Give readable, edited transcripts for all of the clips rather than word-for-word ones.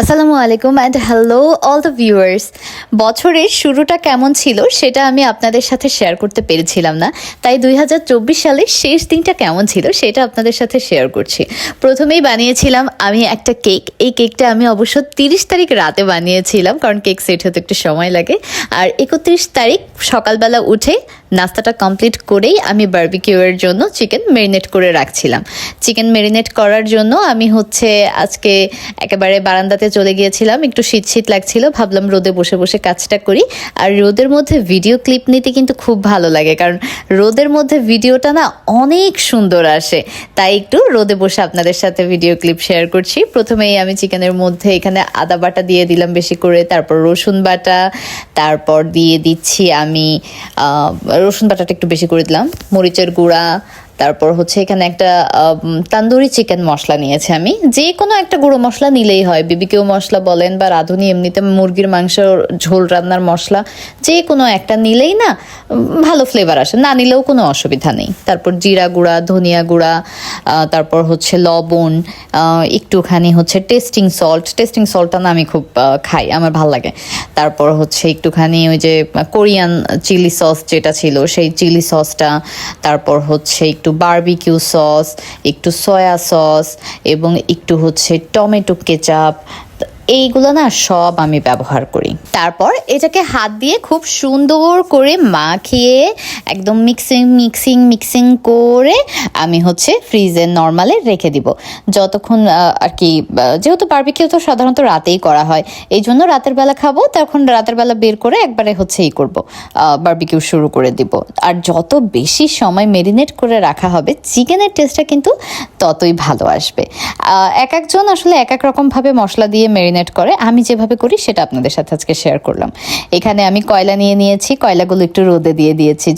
আসসালামু আলাইকুম and hello all the viewers. বছরের শুরুটা কেমন ছিল সেটা আমি আপনাদের সাথে শেয়ার করতে পেরেছিলাম না, তাই 2024 সালের শেষ দিনটা কেমন ছিল সেটা আপনাদের সাথে শেয়ার করছি। প্রথমেই বানিয়েছিলাম আমি একটা কেক। এই কেকটা আমি অবশ্য 30 তারিখ রাতে বানিয়েছিলাম, কারণ কেক সেট হতে একটু সময় লাগে। আর 31 তারিখ সকালবেলা উঠে নাস্তাটা কমপ্লিট করেই আমি বারবিকিউয়ের জন্য চিকেন ম্যারিনেট করে রাখছিলাম। চিকেন ম্যারিনেট করার জন্য আমি আজকে একেবারে বারান্দাতে চলে গিয়েছিলাম। একটু শীত শীত লাগছিল, ভাবলাম রোদে বসে বসে কাজটা করি। আর রোদের মধ্যে ভিডিও ক্লিপ নিতে কিন্তু খুব ভালো লাগে, কারণ রোদের মধ্যে ভিডিওটা না অনেক সুন্দর আসে। তাই একটু রোদে বসে আপনাদের সাথে ভিডিও ক্লিপ শেয়ার করছি। প্রথমেই আমি চিকেনের মধ্যে এখানে আদা বাটা দিয়ে দিলাম বেশি করে, তারপর রসুন বাটা, তারপর দিয়ে দিচ্ছি আমি রসুন বাটাটা একটু বেশি করে দিলাম, মরিচের গুঁড়া, তারপর এখানে একটা তান্দুরি চিকেন মশলা নিয়েছি। আমি যে কোনো একটা গুঁড়ো মশলা নিলেই হয়, বিবিকিউ মশলা বলেন বা রাঁধুনি এমনিতে মুরগির মাংস ঝোল রান্নার মশলা, যে কোনো একটা নিলেই না ভালো ফ্লেভার আসে, না নিলেও কোনো অসুবিধা নেই। তারপর জিরা গুঁড়া, ধনিয়া গুঁড়া, তারপর লবণ, একটুখানি টেস্টিং সল্ট। টেস্টিং সল্টটা না আমি খুব খাই, আমার ভাল লাগে। তারপর একটুখানি ওই যে কোরিয়ান চিলি সস যেটা ছিল সেই চিলি সসটা, তারপর একটু বারবিকিউ সস, একটু সয়া সস এবং একটু টমেটো কেচাপ। এইগুলো না সব আমি ব্যবহার করি। তারপর এটাকে হাত দিয়ে খুব সুন্দর করে মাখিয়ে একদম মিক্সিং করে আমি ফ্রিজে নর্মালে রেখে দিব যতক্ষণ আর কি। যেহেতু বারবিকিউ তো সাধারণত রাতেই করা হয়, এই জন্য রাতের বেলা খাবো, তখন রাতের বেলা বের করে একবারে করব, বারবিকিউ শুরু করে দিব। আর যত বেশি সময় মেরিনেট করে রাখা হবে চিকেনের টেস্টটা কিন্তু ততই ভালো আসবে। এক একজন আসলে এক এক রকমভাবে মশলা দিয়ে মেরিনেট করে, আমি যেভাবে করি সেটা আপনাদের সাথে আজকে শেয়ার করলাম। এখানে আমি কয়লা নিয়ে নিয়েছি, কয়লাগুলো একটু রোদে দিয়ে দিয়েছি।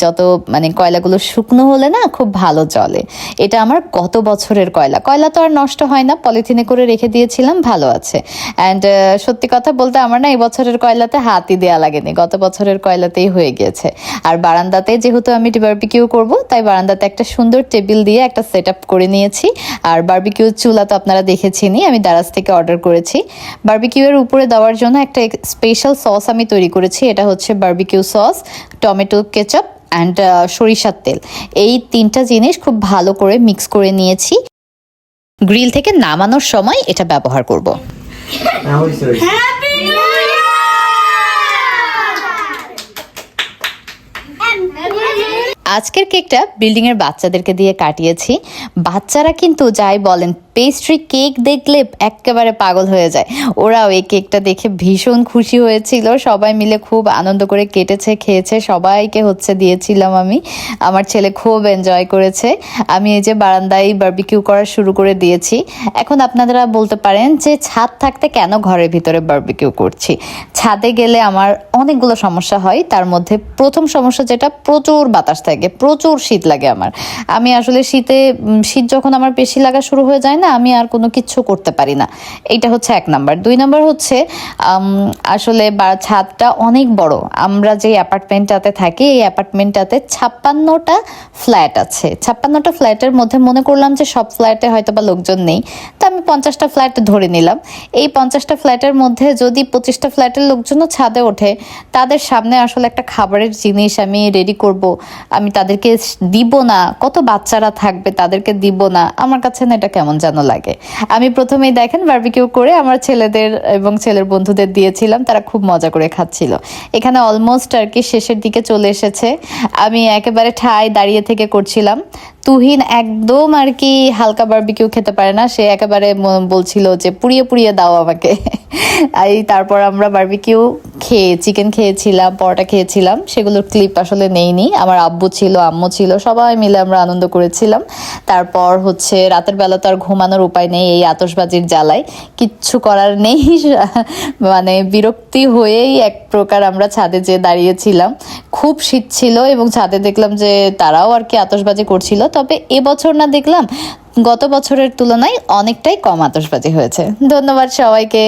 কয়লাগুলো শুকনো হলে না খুব ভালো জ্বলে। এটা আমার গত বছরের কয়লা তো আর নষ্ট হয় না, পলিথিনে করে রেখে দিয়েছিলাম, ভালো আছে। অ্যান্ড সত্যি কথা বলতে আমার না এই বছরের কয়লাতে হাতই দেওয়া লাগেনি, গত বছরের কয়লাতেই হয়ে গিয়েছে। আর বারান্দাতে যেহেতু আমি বারবিকিউ করব, তাই বারান্দাতে একটা সুন্দর টেবিল দিয়ে একটা সেট আপ করে নিয়েছি। আর বারবিকিউ চুলা তো আপনারা দেখেছেনই, আমি দারাজ থেকে অর্ডার করেছি। বারবিকিউয়ের উপরে দেওয়ার জন্য একটা স্পেশাল সস আমি তৈরি করেছি। এটা barbecue sauce, tomato ketchup and সরিষার তেল। এই তিনটা জিনিস খুব ভালো করে মিক্স করে নিয়েছি। গ্রিল থেকে নামানোর সময় এটা ব্যবহার করব। আজকের কেকটা বিল্ডিং এর বাচ্চাদেরকে দিয়ে কাটিয়েছি। বাচ্চারা কিন্তু যাই বলেন, পেস্ট্রি কেক দেখলে একেবারে পাগল হয়ে যায়। ওরাও এই কেকটা দেখে ভীষণ খুশি হয়েছিল, সবাই মিলে খুব আনন্দ করে কেটেছে, খেয়েছে, সবাইকে দিয়েছিলাম আমি। আমার ছেলে খুব এনজয় করেছে। আমি এই যে বারান্দায় বারবিকিউ করা শুরু করে দিয়েছি। এখন আপনারা বলতে পারেন যে ছাদ থাকতে কেন ঘরের ভিতরে বারবিকিউ করছি। ছাদে গেলে আমার অনেকগুলো সমস্যা হয়, তার মধ্যে প্রথম সমস্যা যেটা, প্রচুর বাতাস থাকে, প্রচুর শীত লাগে আমার। আমি আসলে শীত যখন আমার বেশি লাগা শুরু হয়ে যায় না, আমি আর কোনো কিচ্ছু করতে পারি না। এইটা 1 নাম্বার। 2 নাম্বার আসলে ছাদটা অনেক বড়। আমরা যে অ্যাপার্টমেন্টটাতে থাকি, এই অ্যাপার্টমেন্টটাতে 56টা ফ্ল্যাট আছে। 56টা ফ্ল্যাটের মধ্যে মনে করলাম যে সব ফ্ল্যাটে হয়তো বা লোকজন নেই, তো আমি 50টা ফ্ল্যাট ধরে নিলাম। এই 50টা ফ্ল্যাটের মধ্যে যদি 25টা ফ্ল্যাটের লোকজনও ছাদে ওঠে, তাদের সামনে আসলে একটা খাবারের জিনিস আমি রেডি করব, আমি তাদেরকে দিব না, কত বাচ্চারা থাকবে তাদেরকে দিব না, আমার কাছে না এটা কেমন যেন লাগে। আমি প্রথমেই দেখেন বারবিকিউ করে আমার ছেলেদের এবং ছেলের বন্ধুদের দিয়েছিলাম, তারা খুব মজা করে খাচ্ছিল। এখানে অলমোস্ট আর কি শেষের দিকে চলে এসেছে। আমি একেবারে ঠায় দাঁড়িয়ে থেকে করছিলাম। তুহিন একদম আর কি হালকা বারবিকিউ খেতে পারে না, সে একেবারে বলছিল যে পুড়িয়ে পুড়িয়ে দাও আমাকে। তারপর আমরা বারবিকিউ চিকেন খেয়েছিলাম, পরোটা খেয়েছিলাম, সেগুলোর ক্লিপ আসলে নেইনি। আমার আব্বু ছিল, আম্মু ছিল, সবাই মিলে আমরা আনন্দ করেছিলাম। তারপর রাতের বেলা তো আর ঘুমানোর উপায় নেই, এই আতশবাজির জ্বালায় কিচ্ছু করার নেই। বিরক্তি হয়েই এক প্রকার আমরা ছাদে যেয়ে দাঁড়িয়েছিলাম। খুব শীত ছিল এবং ছাদে দেখলাম যে তারাও আর কি আতশবাজি করছিল। তবে এবছর না দেখলাম গত বছরের তুলনায় অনেকটাই কম আতশবাজি হয়েছে। ধন্যবাদ সবাইকে।